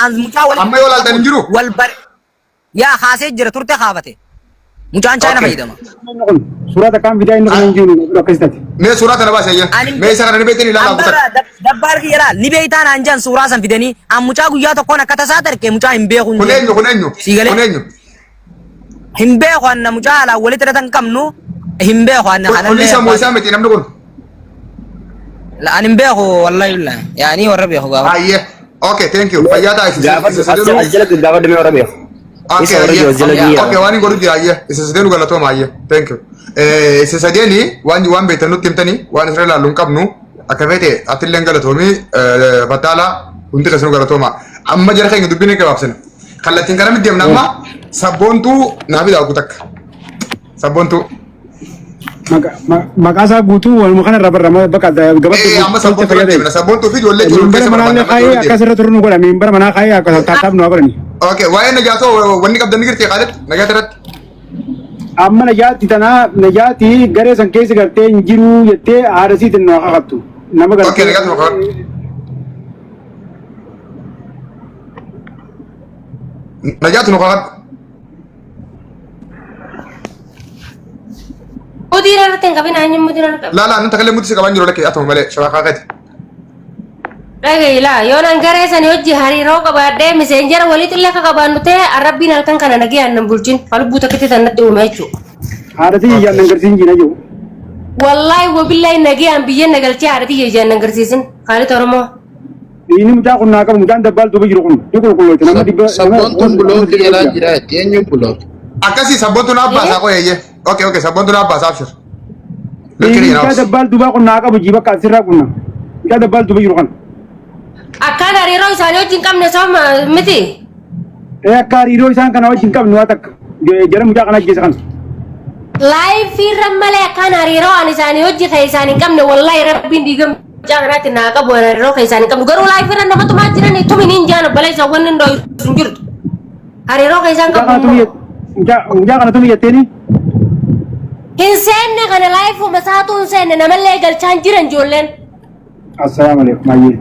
an mucaa amma yoo laaltan hin jiru wal bar yaa haasee jira turte haafate mucaan chaayina fayyadama suuraa takkaan fidaa inni kan jiru akkasitti mee suuraa kana baasee mee isa kana ni beekni ilaalaa buutan dabbaar kiyyaa ni beeytaan anjan suuraa san fidanii an mucaa guyyaa tokkoon akka tasaa tarkee mucaa hin beeku kuneenyu hin beeku anna mucaa alaa walitti hidhatan qabnu hin beeku anna kana kulli sammuu isaa miti namni kun la an hin beeku wallahi billahi yaani warra beeku gaafa ayye okay thank you fayyaa taa'isi gaafa gaafa demee warra beeku okay waan godhu jira ayye isa sadeenu galatooma ayye thank you isa sadeeni waan beektan nutti himtanii waan isra ilaallu hin qabnu akka feete atilleen galatoomi battaala hundi keessanuu galatooma amma jara keenya dubbina gabaabsina kallattiin kana mitti himna amma sabboontuu naaf ida'u takka sabboontuu maqaa isaa guutuu waluma kana irraa barra bakka gabaatti amma sabboontuu himna sabboontuu fi ijoollee jiru keessa manaa kaayee akkasirra turuu nu godha mimbara manaa kaayee akka taataaf nu godhani okay waa'ee najaatoo wanni qabdan ni girtee qaadet najaata irratti amma najaatti tanaa najaatti garee san keessa gartee hin jiru jettee haadhasiitiin nu kakattu nama gartee okay najaatu maqaa najaatu nu kakattu Mudira natin kami na hanyang mudira natin. La nanta kale muti sikaban jiro lake ato male shabaka kati. Lagi la yon ang garesa ni Oji hari ro ka bade messenger walit illa ka kabanu te Arabi nalkan kana nagian nang bulcin kalau buta kita tanat de umechu. Harati yan nang garsin jina jo. Wallahi wabillahi nagian biyen nagal ci harati yan nang garsisin. Kali toromo. Ini muda kun nakam muda dabal tu biru kun. Yuko ko itu nama di sabon bulog jira jira tienyu bulog. Akasi sabon tu napa sa ko yeye. Okay sabon tu napa sa abshir. Ini kita dabal tu ba kun nakam jiba kasira kun. Kita dabal tu biru kun. Akan hari ro isani Oji kam ne sama miti. Akar iro isan kana Oji kam nuatak. Jara muda kana jesakan. Live firam male akan hari ro anisani Oji kaisani kam ne wallahi rabbin digam jangan nanti nak buat ro kaisani kam garu live firam nama tu majiran itu minin jangan balai sawan ndo sunjur. Hari ro kaisan kam. Jangan tu lihat ini. Insan ne kana live uma satu insan ne nama legal canjiran jolen. Assalamualaikum ayi.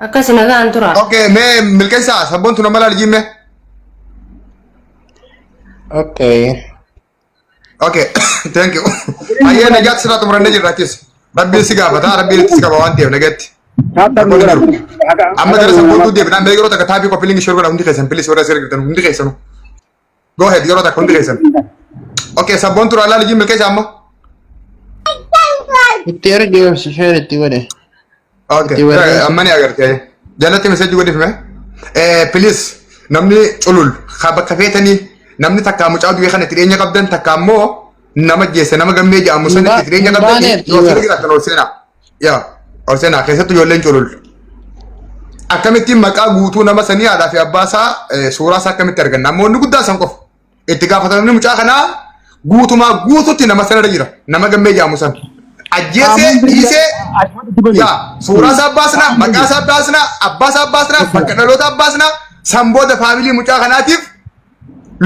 Akka sinaga antura. Okay me milkaisa sabon tu namala lijime. Okay thank you. Ayye najat sira tumrande jiratis. Rabbi siga bata rabbi siga bawanti nagati. Amma jara sabon tu de bina me gero ta katabi ko feeling shuru undi kaisan please wara sir gitan undi kaisan. Go ahead gero ta undi kaisan. Okay sabon tu ala lijime milkaisa amma. Itera gyo share tiwade. Okay amma ne agar kay. Jalati message godif me. Please namni ulul khaba kafetani namni takka mucaa duwe kana tireenya qabdan takka ammoo nama jeesse nama gammee jaamu sanatti tireenya qabdan yoo sirrii kan olsena yaa olsena keessattuu ijoolleen culul akkamittiin maqaa guutuu nama sanii haadhaa fi abbaa isaa suuraa isaa akkamitti arganna namoonni guddaa san qofa itti gaafatamni mucaa kanaa guutumaa guututti nama sanarra jira nama gammee jaamu san ajjeesee dhiisee yaa suuraa isaa baasna maqaa isaa baasna abbaa isaa baasna bakka dhaloota baasna sambooda faamilii mucaa kanaatiif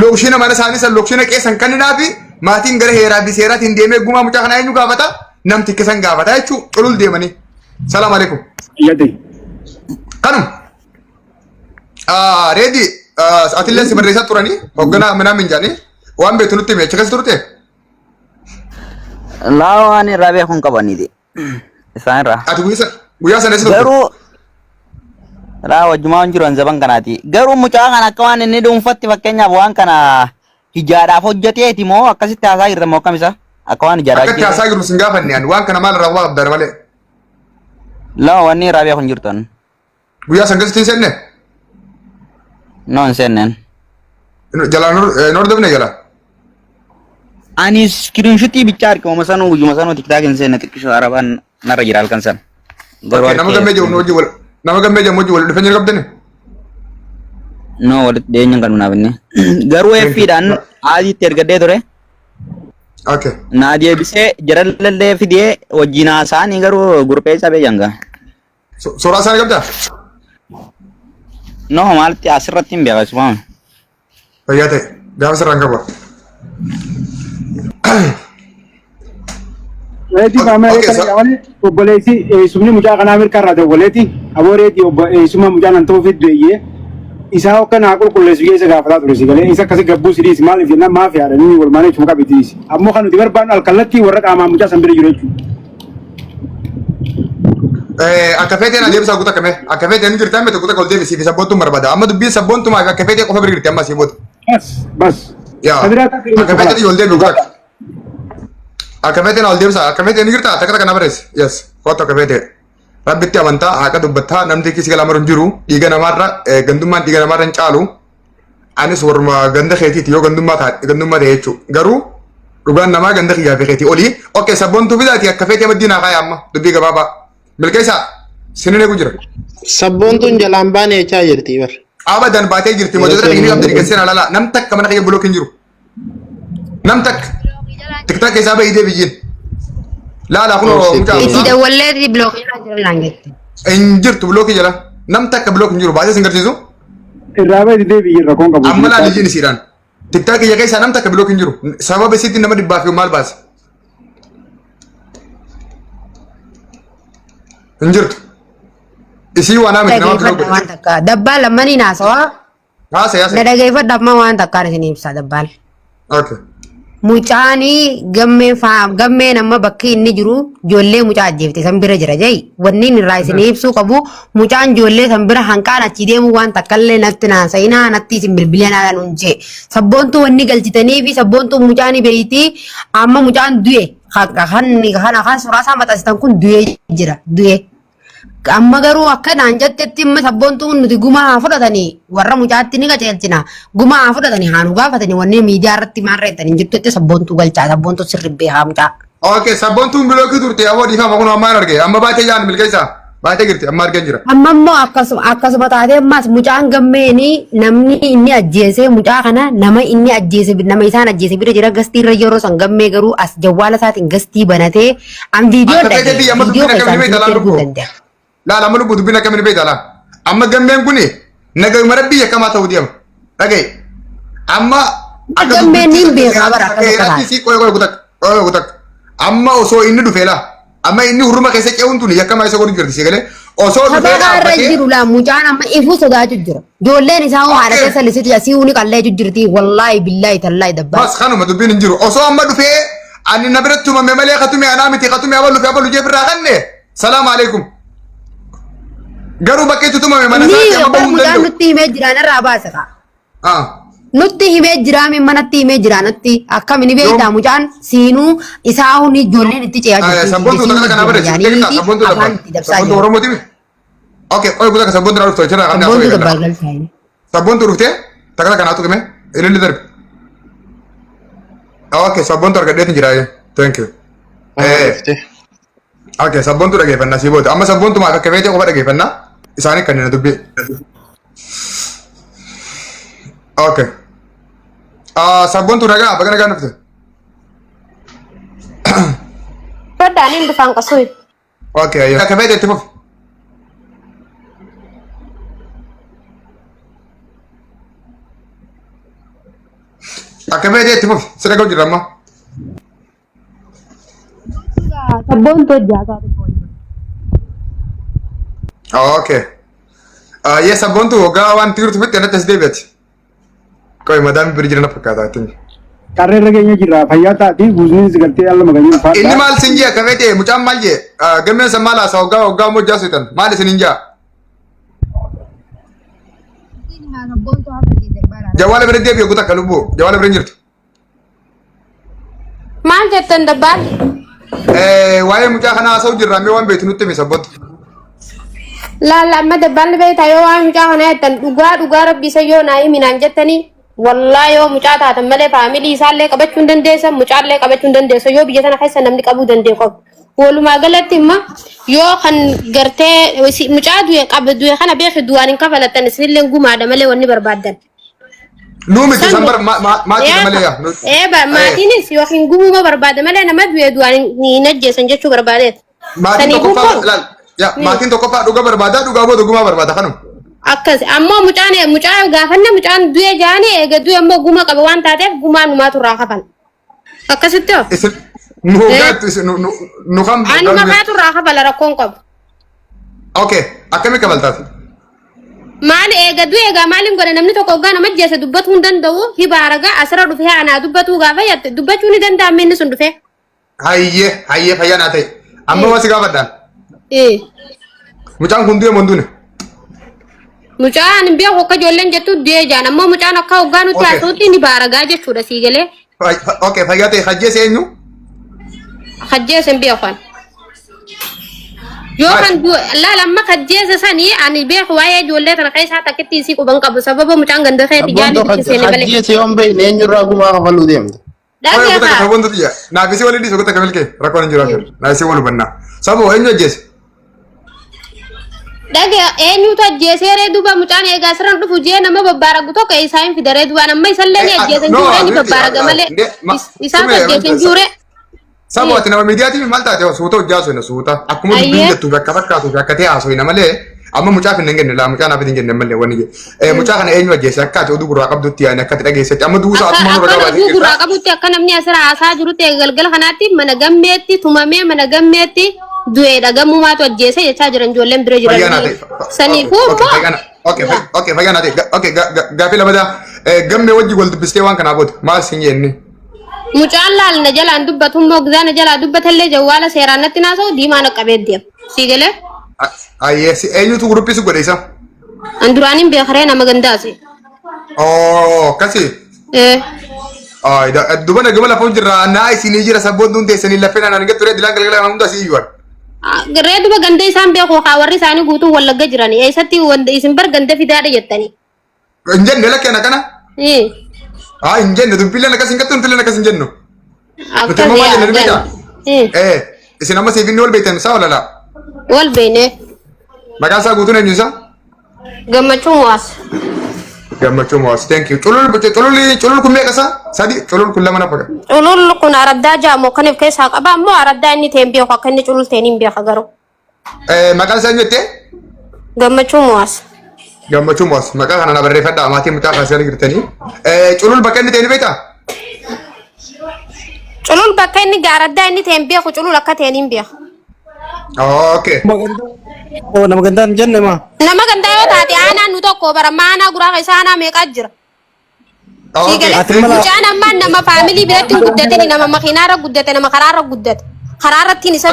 lokshina mana saani san lokshina keessan kanninaafi maatiin gara heeraa fi seeraatiin deemee gumaa mucaa kanaa eenyu gaafata namti kisan gaafata jechuu culul deemanii salaam alaikum Yadi. kanum reedi atilleen si barreessaa turanii hoogganaa minaa minjaanii waan beektu nutti hime achi keessa turte laawaan irraa beekuun qabanidhi isaan irraa ati guyyaa sana eessa turte garuu laa wajjumaan jiran zaban kanaati garuu mucaa kana akka waan inni dhuunfatti fakkeenyaaf waan kana hijaadhaaf hojjeteeti moo akkasitti haasaa jirta moo akkam isa akka waan hijaadhaaf akkatti haasaa jiru sin gaafanne ani waan kana maal irraa waa qabdan malee laa wanni irraa beekuun jirtan guyyaa san keessatti hin seenne no hin seenneen jalaan hin hordofne jala ani screenshotii bichaa argama sanuu guyyuma sanuu tiktaak hin seenne xiqqisho arabaan narra jira halkan san nama gammee jiru hojii wal nama gammee jiru hojii wal dhufeenya qabdani no walitti dhiyeenyan kan nunaaf inni garuu effiidhaan aadiitti ergadee ture okay naa deebisee jarallee fidee wajjin haasaanii garuu gurbee cabee janga suuraa isaanii qabdaa no maalti asirratti hin beekaa subhaan fayyaa ta'e gaafa sirraan qaba Waleeti faama kana yaani obboleessi sumni mucaa kana Ameerikaa irraa ta'u waleeti abooreeti suma mucaa nan ta'uu fiddu eeyyee isaa akka naa qulqulleessu geessa gaafataa ture si galee isa akkasi gabbuu sidiis maaliif jennaan maaf yaada inni wal maalee chuma qabitiis ammoo kan nuti barbaadnu alkallattii warra qaamaa mucaa san bira jiru jechuudha. Akka feeteen adeemsa guutaa kame akka feeteen jirti amma tokko tokko deebisi fi sabboontuun barbaada amma dubbiin sabboontumaa fi akka feetee qofa bira jirti amma si boota. Bas. Yaa akka feeteen yoo deebi'u guutaa. Akka feeteen ol deebisa akka feeteen jirta takka takka na barees yes foto akka feetee rabbitti amantaa haqa dubbataa namni kisi gala maruun jiru dhiiga namaarra gandummaan dhiiga namaarra hin caalu anis warma ganda keetiiti yoo gandummaa ta'e jechuudha garuu dhugaan namaa ganda kiyyaa fi keetii olii okkee sabboontuu bidaati akka feetee maddiinaa kaaya amma dubbii gabaabaa milkeessaa sinine ku jira. Sabboontuun jalaan baanee jechaa jirti bar. Abadan baatee jirti mootota dhiigni qabdi dhigeessee na lala nam takka mana kiyya bulookiin jiru nam takka tiktak keessaa bahii deebiyyeen. Lala kun mucaa. Iti dawwalleeti bilookii jira laangetti. Injirtu bilookii jala nam takka bilookiin jiru baasee singarsiisu. Irraa bahii deebiyyeen rakkoon qabu. Amma laali jiin isiidhaan. TikTok kiyya keessaa nam takka bilookiin jiru sababa isiitti nama dhibbaa fi maal baase. Injirtu. Isii waan amiti nama bilookiin. Waan takka dabbaal lammanii naasawaa. Haasa. Na dhageeffadha amma waan takkaan isin ibsa dabbaal. Okay. Mucaanii gammeen amma bakki inni jiru ijoollee mucaa ajjeefte san bira jira jai wanni irraa isin ibsuu qabu mucaan ijoollee san bira hanqaan achi deemu waan takkallee natti naasayinaa natti isin bilbilanaan unjee sabboontuu wanni galchitanii fi sabboontuu mucaanii beeyti amma mucaan du'e kan suraasaa maxxansitan kun du'e jira du'e. Amma garuu akkanaan jettetti amma sabboontuun nuti gumaa fudhatanii warra mucaatti ni qajeelchina gumaa fudhatanii haanu gaafatanii wanni miidiyaa irratti maarreettanii jettetti sabboontuu galchaa sabboontuu sirribbee haa mucaa. Okay, sabboontuun bilookii turte aboo dhiifama kun ammaan arge amma baatee jaan milkeessaa baatee jirti amma argeen jira. Amma immoo akkasuma taatee ammas mucaan gammeenii namni inni ajjeese mucaa kana nama inni ajjeese nama isaan ajjeese bira jira gastii irra yeroo san gammee garuu as jawwaala isaatiin gastii banatee am viidiyoo dhagee. Lala malu butuh bina kami beda lah. Amma gammeen kuni naga marabbi ya kama tahu dia. Lagi. Amma gammeen ni beda bara si koy gutak. Amma oso inni dufela. Amma inni huruma kese ceuntu ni ya kama isa gori girdi segale. Oso dufela. Sabaga jiru la mujana amma ifu soda jujjira. Jolle ni sawo hada kesa lisiti ya siuni kalle jujjirti wallahi billahi tallahi dabba. Bas khanu madubin injiru. Oso amma dufe ani nabiratu ma memale khatumi anamiti khatumi abalu fi abalu jebra ganne. Salam alaikum. Garu bakka itu mana saja apa pun dan nuti hime jirana rabasa ka. Nuti hime jirame mana ti hime jirana ti akka mini beda mujan sinu isahu ni jolle ni ti ceya. Sabun tu tak kenapa deh? Sabun tu dapat. Sabun tu orang motif. Oke, oh bukan sabun tu harus cerita kami apa ya? Sabun tu rute? Tak kenapa tu kami? Ini lider. Oke, sabun tu harga dia tinggi Thank you. Oke, sabun tu lagi pernah sih buat. Amma sabun tu maka kewete kau pada lagi pernah? Isane kanina dubbi. Okay. Sabun tu raga apa kan nafsu? Padanin befang kasui. Okay, ayo. Kewete tu. Kewete tu. Sudah kau dirama. Sabun tu jaga tu. Okay. Yes, sabun tu gawan tidur tu betul nanti sedih bet. Kau madam beri jalan apa kata tu? Karena lagi jira fayata ti gusni segerti Allah maganya fat. Ini mal sinja kawete mucam mal je. Gemen samala sa oga mo jasutan. Mal sinja. Jawala beri dia biar kita kalubu. Jawala beri jirt. Mal jatan dabar. Wae mucam kana asau jirra me wan betu nutte me sabut. La ma dabar be tayo wan mucam kana tan duga rabbi sayo nai minan jatani. Wallahi yo mucaa taatan malee faamilii isaallee qabachuu hin dandeessan mucaallee qabachuu hin dandeessan yoo biyya sana keessa namni qabuu danda'u qabu. Walumaa galatti immoo yoo kan gartee mucaa du'e kana beeku du'aan hin kafalatan isinillee gumaadha malee wanni barbaaddan. Nuumi Disambar maatii malee yaa. Maatiinis yookiin gumuma barbaada malee nama du'e du'aan hin ajjeesan jechuu barbaadeet. Maatiin tokkoffaa dhuga barbaada dhugaa booda gumaa barbaada kanuma. Akkas ammoo mucaa gaafanne mucaan du'e jaanii eega du'e ammoo guma qaba waan taateef gumaa numaatu irraa kafan akkasitti nu kam Anu makaatu raaxa bala rakkoon qabu. okay akkami kabaltaati Maal eegaa maaliin godhe namni tokko hoggaa nama jeessa dubbatuu hin danda'u hibaaragaa asirra dhufee anaa dubbatuu gaafa yatte dubbachuu ni danda'amme inni sun dhufee. hayyee fayyaa naa ta'e amma wasi gaafadhaan mucaan kun du'e monduune mucaan hin beeku akka ijoolleen jettu du'ee jaan ammoo mucaan akka hoggaa nutti haasawutti ni baaragaa jechuudha sii galee. okay fayyaa ta'e hajjeese eenyu Hajjeese hin beekan. Yoo kan lamma hajjeese sanii ani beeku waa'ee ijoollee tana keessaa takkitti isii quban qabu sababa mucaan ganda keetti jaali biqilseenii malee. Hajjeese yoon beekne eenyurraa gumaa kafaluu deemte. Oye kuta kafa bondu tiya naafisi wali dhiisu kuta kamelke rakkoon hin jiraatu naafisi walu bannaa saboo eenyu ajjeese Dage eenyutu ajjeesee duuba mucaan eegaa sirran dhufu jee nama babbaaragu tokko isaa hin fidaree duuba namma isallee ni ajjeesan juuree ni babbaaraga malee isaan ajjeesan juuree. saboo ati nama miidiyaatiin maal taate suuta hojjaa soina suuta akkuma dubbiin jettu bakka fakkaatu bakka ta'e haasoina malee amma mucaa finna hin genne laa mucaa naaf hin genne malee wanni je mucaa kana eenyu ajjeese akka ati oduu gurraa qabdutti yaani akka dhageessetti amma duusa atuma nurra Akka qabaatee oduu gurraa qabutti akka namni asirra haasaa jirutti galgala kanaatti mana gammeetti tumamee mana gammeetti du'ee dhagamumaatu ajjeese jechaa jiran ijoolleen bira jiran. Saniifuu okay fayyaa naa ta'e okay gaafii lamadaa gammee wajji wal dubbistee waan kanaa booda maal siin jenne mucaan laalna jalaan dubbatu immoo gizaana jalaa dubbatallee jawwaala seeraan natti naasa'u diimaa naqqabee deema. Sii galee? ayyeesi eenyutu guruppisi godhe isa An duraaniin beekaree nama gandaasi. kasi dubana gama lafa jirra naa isinii jira sabboon duun teessanii lafeen anaan gattu reedi laan galgala hunda asii iyyuan Garee duba ganda isaan beeku haa warri isaanii guutuu wallagga jirani eessatti wanda isin bar ganda fidaadha jettanii. hin jenne lakkeen akkana hin jenne dubbileen akkas hin gattu nutilleen akkas hin jennu nuti immoo maal jenne beektaa isin amma siif inni wal beektan isaa walala Wal beene maqaan isaa guutuun eenyu isaa gammachuu mu'aas. gammachuu moos thank you culul kun meeqa isaa sadi culul kun lama nafaga Culul kun araddaa jaamoo kaniif keessaa qaba ammoo araddaa inni ta'een beeku akka inni culul ta'een hin beeka garuu. maqaan isaa jettee Gammachuu mu'aas. gammachuu moos maqaa kana na barreeffadhaa maatii mucaa kaasee jirtanii culul bakka inni ta'e ni beektaa Culul bakka inni araddaa inni ta'een beeku culul akka ta'een hin beeka. okay nama gandaan jenne ma Nama gandaa yoo taate aanaan nu tokko bara maanaa guraa keessa aanaa meeqaa jira. Mucaan ammaan nama faamilii biratti hin guddatin nama makiinaarra guddate nama karaarra guddate karaarrattiin isa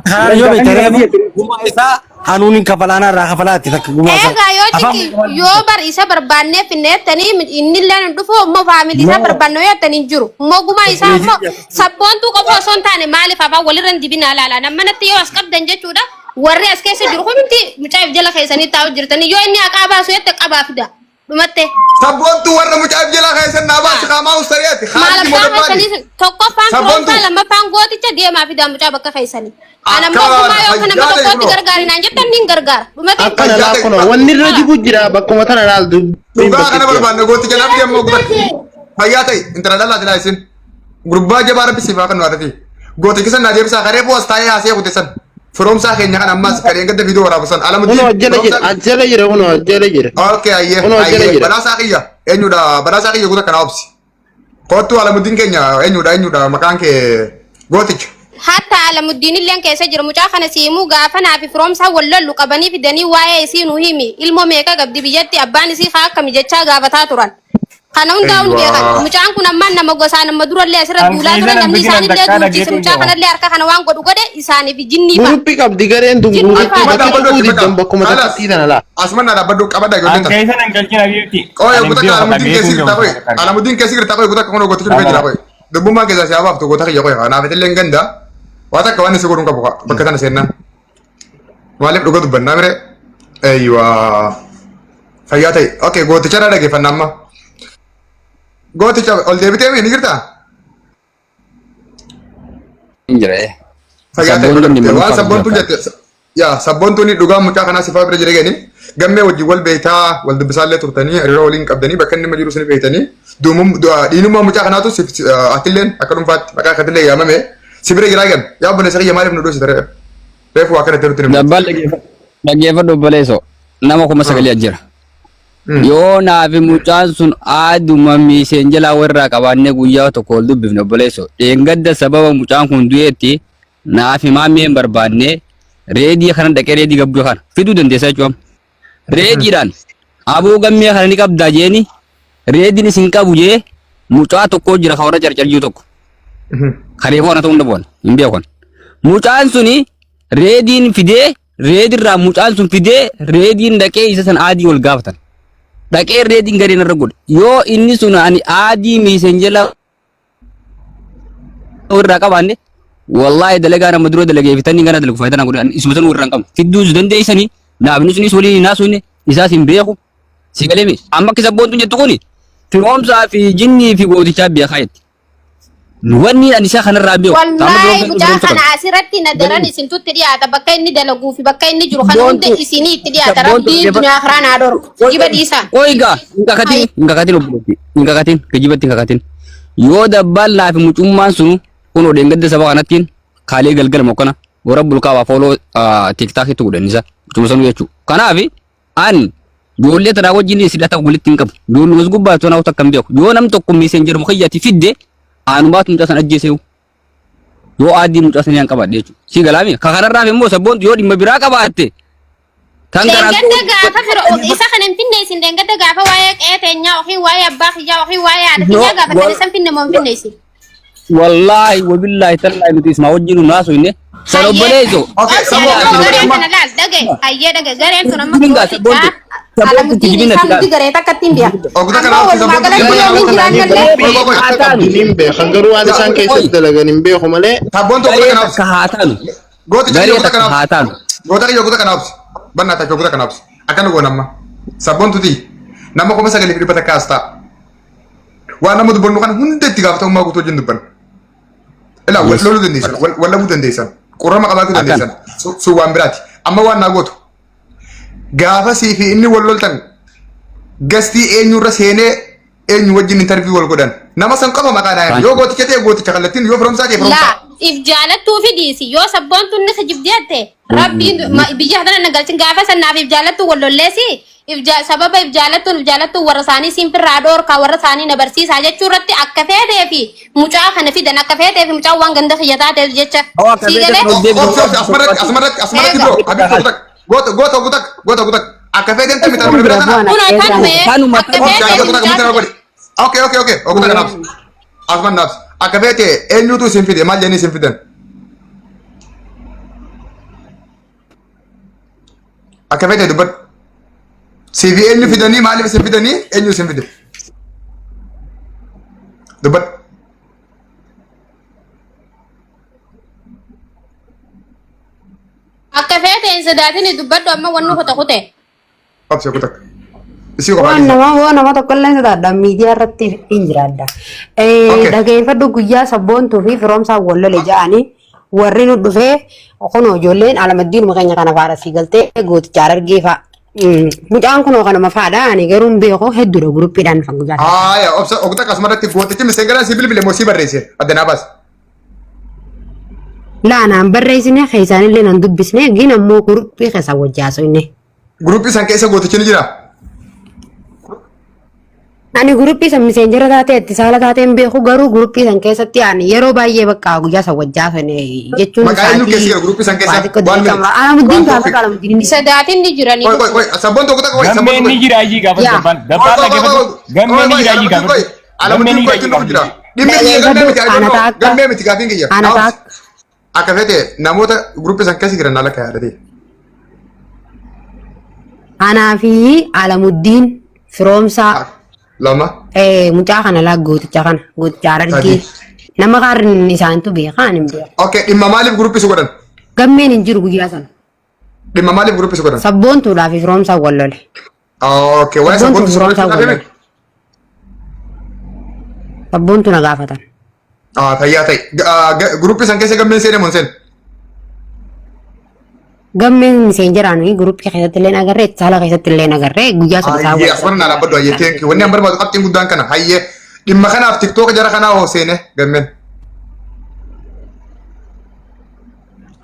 Karaa yoo beekte gumaa isaa hanuuniin kafalaanaa irraa kafalaatti takka gumaa isaa. Egaa yoo ciki yoo bar isa barbaannee finneettanii inni illee hin dhufu immoo faamilii isaa barbaannoo yettanii jiru. Immoo gumaa isaa immoo sabboontuu qofa osoo hin taane maaliif afaan walirra hin dibina laala nama natti yoo as qabdan jechuudha. Warri as keessa jiru hundi mucaaf jala keessanii taa'u jirtanii yoo inni haqaa baasu yette qabaa fida. Dhumatte. sabboontuu warra mucaaf jala keessan naa baasi qaamaa ustariyaati Maal abbaa keessanii tokkoffaan kuroofaa lammaffaan gooticha deemaa fidaa mucaa bakka keessanii. Ana mootummaa yoo kana nama tokkotti gargaarinaan jettan niin gargaara. Dhumatte. Akkana laakkuna wanni irra jibu jira bakkuma tana laal dhugaa kana barbaanne gooticha naaf deemoo gubatti fayyaa ta'e intala dhalaa tilaa isin gurbaa jabaa rabbisiifaa kan nu adati gooticha san naa deebisaa karee bu'as taa'ee haasee kutesan firoomsaa keenya kan ammas kareen gadda fiidoo waraabusan Kuno ajjala jira kuno ajjala jira. okay Kuno ajjala jira. badhaasaa kiyya eenyudha badhaasaa kiyya guuta kana obsi kottu alamuddin keenya eenyudha maqaan kee gooticha Hatta Alamuddin illeen keessa jiru mucaa kana siimuu gaafa naafi firoomsaa wallollu qabanii fidanii waa'ee isii nu himi ilmoo meeqa qabdi biyyatti abbaan isii haa akkami jechaa gaafataa turan. Kana hundaa hundi beekan mucaan kun ammaan nama gosaa nama durallee asirra duulaa turan namni isaanillee duuchise mucaa kanallee harka kana waan godhu godhe isaaniif jinnii fa'a. Guruppi qabdi gareen tun guruppi bakka bakkuma takkatti tana laa. asmanna dhabbadhu qabadha ijoolleen tan Keessa nan galchina biifti. qoye guuta kana alamuddin keessi girtaa qoye alamuddin keessi girtaa qoye guuta kana gooticha dhufee jira qoye dubbummaan keessaa si hafaaftu goota kiyya qoye kanaaf illee ganda waa takka waan isi godhuun qabu bakka tana seennaan maaliif dhuga dubbannaa bire eeyyuwaa fayyaa ta'e okay gooticha irraa dhageeffannaa amma gooticha ol deebitee ni jirtaa Injire. fayyaa ta'e waan sabboontuun jette yaa sabboontuun dhugaa mucaa kanaa sifaa bira jira gani gammee wajjin wal beektaa wal dubbisaallee turtanii hiriira waliin qabdanii bakka inni jiru sini beektanii diinummaa mucaa kanaatu atilleen akka dhuunfaatti maqaa akkatillee yaamame si bira jiraa gan yaa obboleessa kiyya maaliif nu dhoosita reefu waa kanatti nutti himu Dabbal dhaggeeffadhu obboleessoo nama kuma sagalii ajjira. Yoo naafi mucaan sun aaduma miiseenjala warraa qabaannee guyyaa tokko ol dubbifne obboleessoo. Dheengadda sababa mucaan kun du'eetti naafi maammee hin barbaanne reedii kana dhaqee reedii gabbuu kana fiduu dandeessa jechuudha. Reediidhaan aboo gammee kana ni qabdaa jeeni reediin isin qabu jee mucaa tokko jira kan warra carcarjuu tokko. Karee koona ta'uu dhabuun hin beekan. Mucaan suni reediin fidee reedirraa mucaan sun fidee reediin dhaqee isa san aadii wal gaafatan. Dhaqee reediin gadeen irra godhe yoo inni sun ani aadii miiseenjala irraa qabaanne wallahi dalagaa nama dura dalagee fitanii gana dalagu faayidaa godhan isuma san warra hin qabne fidduus dandeessanii naafni sunis waliin naasuune isaas hin beeku si galeme amma akka sabboontu jettu kuni firoomsaa fi jinnii fi gootichaa beekaa jetti. Wanni ani isa kanarraa beeku. Wallahi mucaa kana asirratti nadaran isin tutti dhiyaata bakka inni dalaguu fi bakka inni jiru kan hundi isinii itti dhiyaata rabbiin dunyaa karaa naa dhorku jiba dhiisaa. Oiga ingakatin obboleetti ingakatin kijibatti ingakatin yoo dabbaan laafi mucummaan sunu kun odeen gadda saba kanattiin kaalee galgala mokkana warra bulkaa waa fooloo tiktaakitti godhanisa mucuma sanuu jechuu kanaafi an ijoollee tanaa wajjin sidhata walitti hin qabu ijoollee os gubbaa tonaa takka hin beeku yoo nam tokko miiseen jedhamu kiyyaatti fidde aanumaatu mucaa san ajjeesee yoo aadii mucaa san yaan qabaadhe jechuudha. Si galaami kakanarraaf immoo sabboontu yoo dhimma biraa qabaatte kan garaan Dengada gaafa fira isa kana hin finneessin dengada gaafa waa'ee qeeteenyaa ofii waa'ee abbaa kiyyaa ofii waa'ee haadha kiyyaa gaafa kan isan finne moo hin finneessin. wallahi wabillahi tallahi nuti ismaa wajjin naasu inni san obboleeso Gareen kana laal dhage hayyee dhage gareen sun amma gootichaa alamuttiin isaan hundi garee takka ittiin biya. Ogda kana Walumaa galatti yoo min jiraan mallee. Diniin beekan garuu waan isaan keessatti dalagan hin beeku malee. sabboontu ogda kanaaf ka haataanu gooticha garee ogda takka kanaaf haataanu goota kiyya ogda kanaaf banna takka ogda kanaaf akkana goon amma sabboontu ti nama kuma sagalee fi dhibba takka as ta'a waan nama dubbannu kana hunda itti gaafatamummaa guutuu wajjin dubbanna. Ilaa loluu dandeessan wal dhabuu dandeessan qurrama qabaachuu dandeessan sun waan biraati amma waan naa gootu gaafa sii fi inni wal loltan gastii eenyurra seenee eenyu wajjin interview wal godhan nama san qaba maqaa naa yoo gooticha ta'e gooticha kallattiin yoo firoomsaa ta'e firoomsaa. Laa if jaalattuu fi dhiisi yoo sabboontuun ni kijibdeette rabbiin biyya kana nagalchin gaafa sannaaf if jaalattuu wal lolleesi sababa if jaalattuun warra isaanii simpirraa dhoorkaa warra isaanii na barsiisaa jechuu irratti akka feetee fi mucaa kana fidan akka feetee fi mucaa waan ganda kiyyataa ta'eef jecha sii galee. Asmarratti bro goota gutak akka feeteen tammi tarmee bira kana. Kun akka feetee Okay. Ogda kanaaf asman naaf akka feete eenyutu isin fide maal jenni isin fidan. Akka feete dubbat CV eenyu fidanii maaliif isin fidanii eenyu isin fide dubbat. akka feete hin sodaatin dubbadhu amma wannu kute. Absee kutak. Waan nama tokko illee sodaadha miidiyaa irratti hin jiraadha. Dhageeffadhu guyyaa sabboontuu fi firoomsaa wal lole ja'anii warri nu dhufee kunoo ijoolleen alamaddiinuma keenya kana faadha si galtee gootichaa argee fa'a. Mucaan kunoo kanama faadha ani garuu hin beeku hedduudha guruppiidhaan fan guyyaa. Aya obsa ogda kasmarratti gootichi miseengaraa si bilbile moo si barreesse addanaa baas. Laanaan barreessine keessaanillee nan dubbisne gin ammoo guruppii keessa wajjaaso inni. Guruppii san keessa gootichi ni jira. Ani guruppii san miseenjara taatee itti saala taatee hin beeku garuu guruppii san keessatti ani yeroo baay'ee bakka guyyaa san wajjaaso jechuun maqaa eenyu keessa jira guruppii san keessa waan miti. Alamuddin gaafa alamuddin Sadaatiin ni jiranii. sabboontu ogda qoy Gammeen ni jira ayyii gaafa dabban. Dabbaan dhageeffatu. Gammeen ni jira ayyii gaafa. alamuddin qoy kennuuf jira. Gammee miti gaafiin kiyya. Anataa Akka feete namoota guruppii san keessa jiran ala kaayyaadhatee. anaa fi alamuddin firoomsaa Lama. mucaa kana laa gooticha argee nama qaarrin isaantu beekaan hin beeku. Okay, dhimma maaliif guruppii si godhan? Gammeen hin jiru guyyaa sana. Dhimma maaliif guruppii si godhan? Sabboontuudhaa fi firoomsaa wal lole. Okay, waa'ee sabboontu si godhan. Sabboontu na gaafatan. Fayyaa ta'e. Guruppii san keessa gammeen seenee mun seen. Gammeen miseenjeraan guruppii keessatti illee agarree saala keessatti illee agarree guyyaa sana isaa Hayyee asuma naa dhaabbadhu hayyee teenki. Wanni an barbaadu qabxiin guddaan kana hayyee dhimma kanaaf tiktook jara kanaa hoo seene gammeen.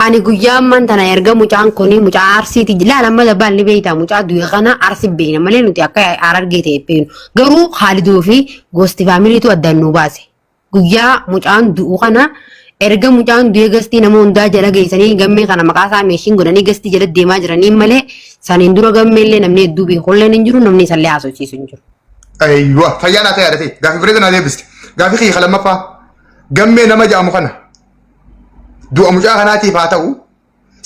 Ani guyyaa ammaan tana erga mucaan kuni mucaa arsiiti jila lamma dabbal ni beeyta mucaa du'e kana arsi beeyna malee nuti akka arargee ta'e beeynu garuu Khaalidoo fi gosti faamiliitu addaan nu baase guyyaa mucaan du'u kana erga mucaan du'e gastii nama hundaa jala geessanii gammee kana maqaa isaa meeshiin godhanii gastii jala deemaa jiranii malee saniin dura gammeellee namni hedduu beekullee hin jiru namni isallee haasofsiisu hin jiru. Aywa fayyaana ta'e yaadate gaafi bireetu na deebiste gaafi xiiqa lammaffaa gammee nama ja'amu kana du'a mucaa kanaatiif haa ta'u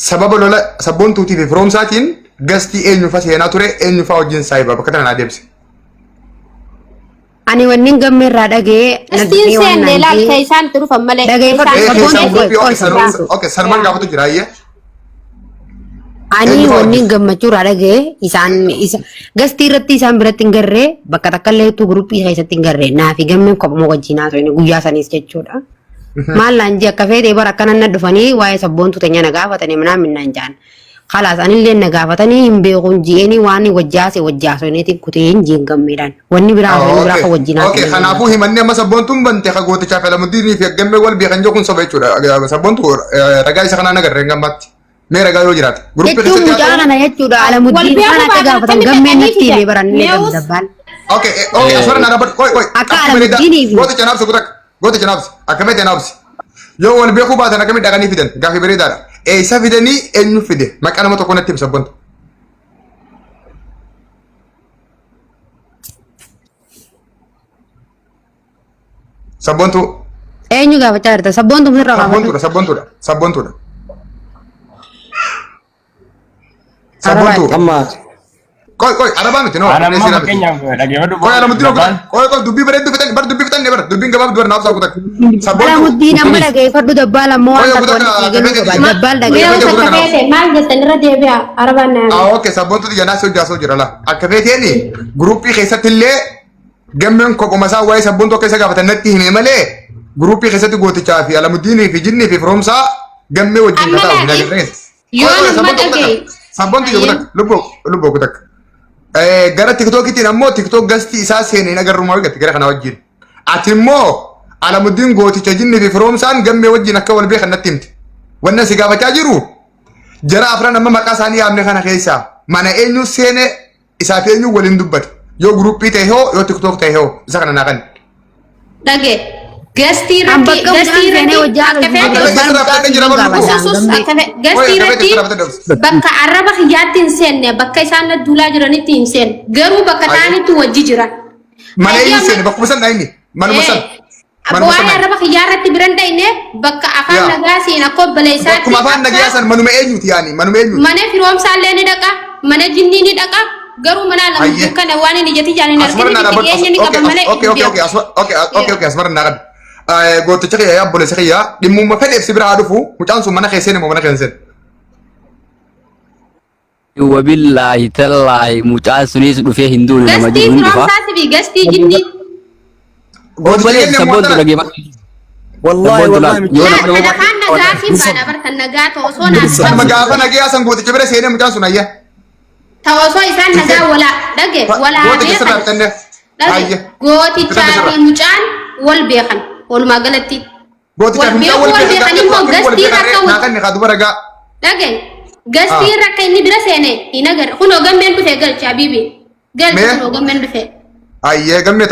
sababa lola sabboontuutii fi firoomsaatiin gastii eenyufa seenaa ture eenyufa wajjin saayiba bakka tana naa deebise. Ani wannin gammeerraa dhagee Istiin seenne laata isaan turuufan malee. Okay, Salman gaafatu jira ayyee. Ani wannin gammachuurraa dhagee isaan gastii irratti isaan biratti hin garree bakka takka illee guruppii keessatti hin garree naafi gammeen kophuma wajjin haa ta'u guyyaa sanis jechuudha. Maal laanji akka feetee bara akkana na dhufanii waa'ee sabboontu teenya na gaafatanii manaan minnaan jaan. Khalaas anillee na gaafatanii hin beekuun ji'eenii waan wajjaasoniitiin kutee hin jiin gammeedhaan. Wanni biraa kan wajjin haa ta'u. Kanaafuu himanni amma sabboontuun bante ka gootichaa fi Alamuddinii fi gammee wal beekan jokuun soba jechuudha. Sabboontu ragaa isa kanaan agarree gammaatti. Mee ragaa yoo jiraate. Jechuun mucaa kana jechuudha Alamuddin kana akka gaafatan gammeen natti himee barannee dabdabbaan. Okay, asfara naa dhabbatu. Akka Alamuddinii fi. Gooticha naabsi kutak. Gooticha naabsi. Akkamete naabsi. Yoo wal beekuu baatan akkamii dhaqanii fidan gaafi bareedaadha. Eessa fidanii eenyu fide maqaa nama tokko natti himsa sabboontu. Sabboontu. Eenyu gaafachaa jirta sabboontu sirraa gaafata. Sabboontuudha. Sabboontu. Amma. Koi arabaa miti noo. Koi Alamuddin okutan. Koi dubbii bareedduu fitan bar dubbii fitan bara dubbiin gabaaf dubara naaf saa kutak. Alamuddin amma dhageeffadhu dabbal ammoo waan takka walitti dabbal dhageeffadhu. Maal jettan irra deebi'a arabaan naa. Okay sabboontu janaas hojjaasoo jira la. Akka feeteeni guruppii keessatti illee gammeen kophuma isaa waa'ee sabboontu akka isa gaafatan natti hime malee guruppii keessatti gootichaa fi Alamuddinii fi jinnii fi firoomsaa gammee wajjin kataa hin agarrees. Yoo nama dhagee. Sabboontu yoo kutak lubboo kutak. Gara TikTokitiin ammoo TikTok gastii isaa seenee agarru maa wajjin gara kana wajjin. Ati immoo Alamuddin gooticha jinnii fi firoomsaan gammee wajjin akka wal beekan natti himti. Wannan si gaafachaa jiru jara afran amma maqaa isaanii yaamne kana keessaa mana eenyu seene isaa fi eenyu waliin dubbate yoo guruppii ta'e hoo yoo TikTok ta'e hoo isa kana naqan. Dhagee gastii irratti bakka arraba xiyyaatti hin seenne bakka isaan duulaa jiranitti hin seenne garuu bakka ta'anitti wajji jiran. Mana eenyu seene bakkuma san dhaayinni manuma san. Waan arraba xiyyaarratti biran dhayne bakka afaan nagaa seena kobbala isaatti. Bakkuma afaan nagaa san manuma eenyuti yaani manuma eenyuti. Mana firoomsaallee ni dhaqa mana jinnii ni dhaqa. Garuu mana Alamuddin kana waan inni jeti jaalin arginu eenyu ni qaba malee. Okay asmara naa qaba. Gooticha kiyyaa obboleessa kiyyaa dhimmuma fedheef si biraa dhufu mucaan sun mana keesseen immoo mana keesseen. Wabillahi tallahi mucaan sunis dhufee hin duune nama jiru hin dhufa. Gastii fi gastii jinnii. Obboleessa sabboontu dhagee wallahi afaan nagaa siin baadha bartan nagaa ta'u osoo naan. Sama gaafa nagaa san gooticha bira seenee mucaan sun ayya. Ta'u osoo isaan nagaa walaa dhage walaa beekan. Gootichaa fi mucaan wal beekan. Walumaa galatti. Gootichaa fi mucaan wal beekan immoo gastii rakka wal. Dhage gastii rakka inni bira seene hin agarre kunoo gammeen dhufee galcha bibi. Galcha kunoo gammeen dhufee. Ayyee gammee